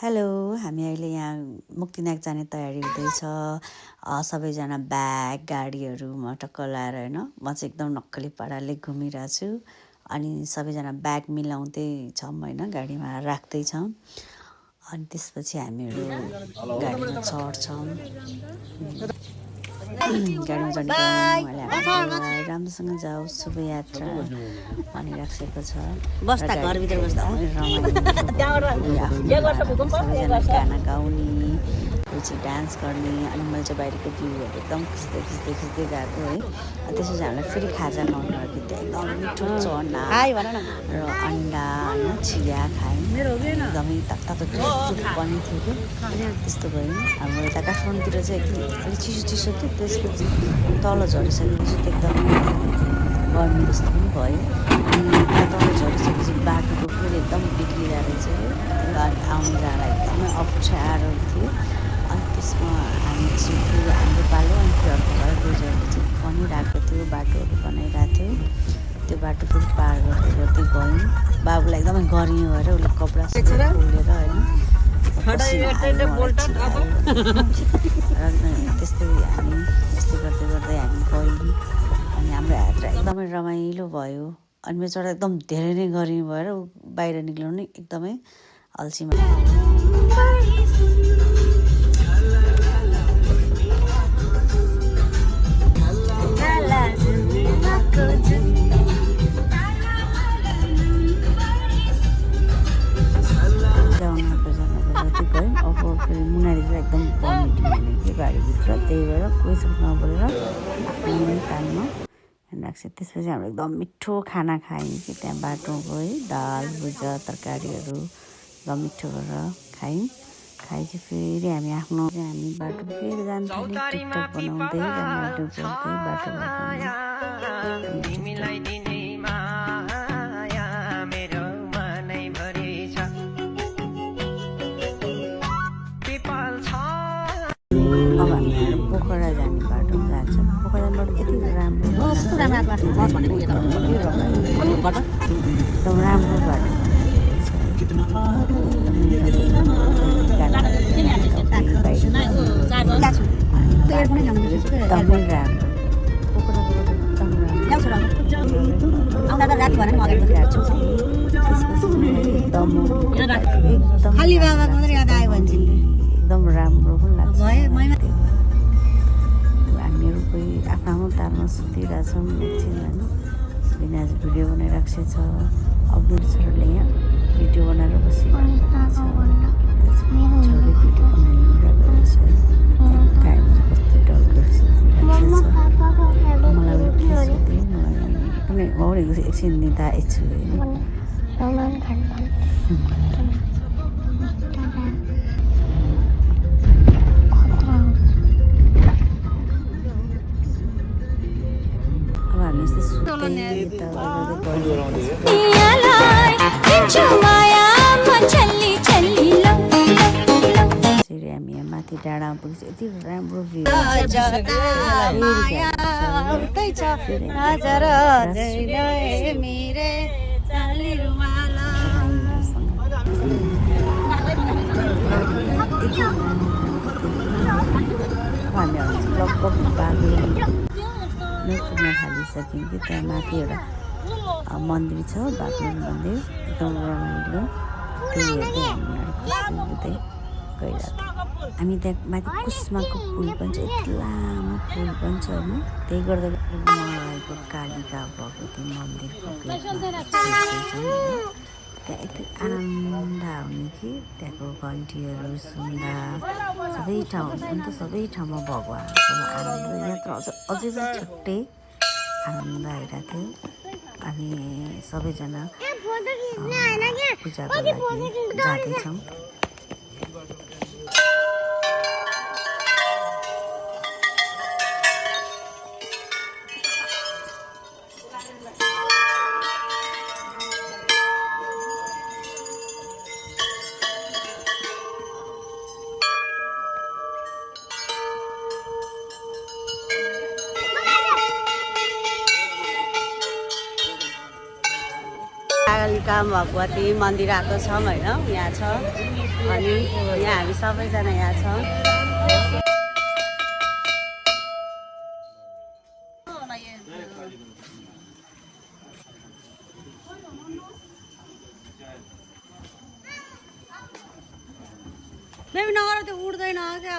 Hello, हामी अहिले यहाँ मुक्तिनाग जाने तयारी हुँदैछ। सबैजना ब्याग गाडीहरूमा टक्क लाएर होइन, म चाहिँ एकदम नक्कली पाराले घुमिरहेको छु। अनि सबैजना ब्याग मिलाउँदै छौँ होइन, गाडीमा राख्दैछौँ। अनि त्यसपछि हामीहरू गाडीमा चढ्छौँ। गाडीमा चढ्ने क्रममा उहाँले हामीलाई राम्रोसँग जाओस् शुभ यात्रा भनिराखेको छ। सबैजना गाना गाउने, पछि डान्स गर्ने। अनि मैले चाहिँ बाहिरको भ्यूहरू एकदम खिच्दै गएको है। त्यसपछि हामीलाई फेरि खाजा खुवाउनु भएको थियो। एकदम मिठो चना र अन्डा होइन, चिया खायौँ। एकदमै तातो सुप पनि थियो कि त्यस्तो भयो। हाम्रो यता काठमाडौँतिर चाहिँ अलिक चिसो थियो, त्यसपछि तल झरिसकेपछि त एकदमै गर्मी जस्तो पनि भयो। अनि तल झरिसकेपछि बाटोको फेरि एकदम बिग्रिरहेको रहेछ है, आउने जाँदा एकदमै अप्ठ्यारो थियो। अनि त्यसमा हामी चाहिँ हाम्रो पालो अनि फेरि अर्को घर रोजहरू चाहिँ बनिरहेको थियो, बाटोहरू बनाइरहेको थियो। त्यो बाटो फेरि पार गर्दै गयौँ। बाबुलाई एकदमै गर्मी भएर उसले कपडा खोलेर होइन त्यस्तै हामी गर्दै हामी गयौँ। अनि हाम्रो यात्रा एकदमै रमाइलो भयो। अनि मेरो चढा एकदम धेरै नै गर्मी भएर बाहिर निक्लिनु नै एकदमै अल्छी फेरि मुनाले चाहिँ एकदम भमिटिङ हुने कि गाडीभित्र, त्यही भएर कोहीसँग नबोलेर आफ्नै काममा राख्छ। त्यसपछि हाम्रो एकदम मिठो खाना खायौँ कि त्यहाँ बाटोको है, दाल भुजा तरकारीहरू एकदम मिठो गरेर खायौँ। खाएपछि फेरि हामी बाटो फेरि जान थाल्यौँ, टिकटक बनाउँदै पोखरा जाने बाटोमा जान्छ। पोखराबाट यति राम्रो एकदम राम्रो बाटो एकदमै एकदम राम्रो पनि लाग्छ। हामीहरू कोही आफ्नो तालमा सुतिरहेछौँ एकछिन होइन। बिना भिडियो बनाइराखेको छ। अब्दुल सरले यहाँ भिडियो बनाएर बसिरहेको छ। छोरी भिडियो बनाइरहेको रहेछ। कस्तो डल्लो मलाई पनि भनेको एकछिन निदा छु हामी माथि डाँडामा पुगेपछि यति राम्रो भ्यू लगभग पुग्न थालिसक्यौँ कि त्यहाँ माथि एउटा मन्दिर छ, बागलुङ मन्दिर, एकदम रमाइलो। त्यही हेर्दै हामीहरू खुसी हुँदै गइरहेको थियौँ। हामी त्यहाँ माथि कुस्माको पुल पनि छ, यति लामो पुल पनि छ होइन। त्यही गर्दा मलाईको कालिका भगवती मन्दिरको त्यहाँ यति आनन्द आउने कि त्यहाँको घन्टीहरू सुन्दा सबै ठाउँमा भगवानको आनन्द यात्रा अझै पनि छुट्टै आनन्द आइरहेको थियो। हामी सबैजना पूजाको लागि जाँदैछौँ। कालिका भगवती मन्दिर आएको छौँ होइन, यहाँ छ। अनि यहाँ हामी सबैजना यहाँ छौँ। बेबी नगर त्यो उड्दैन क्या।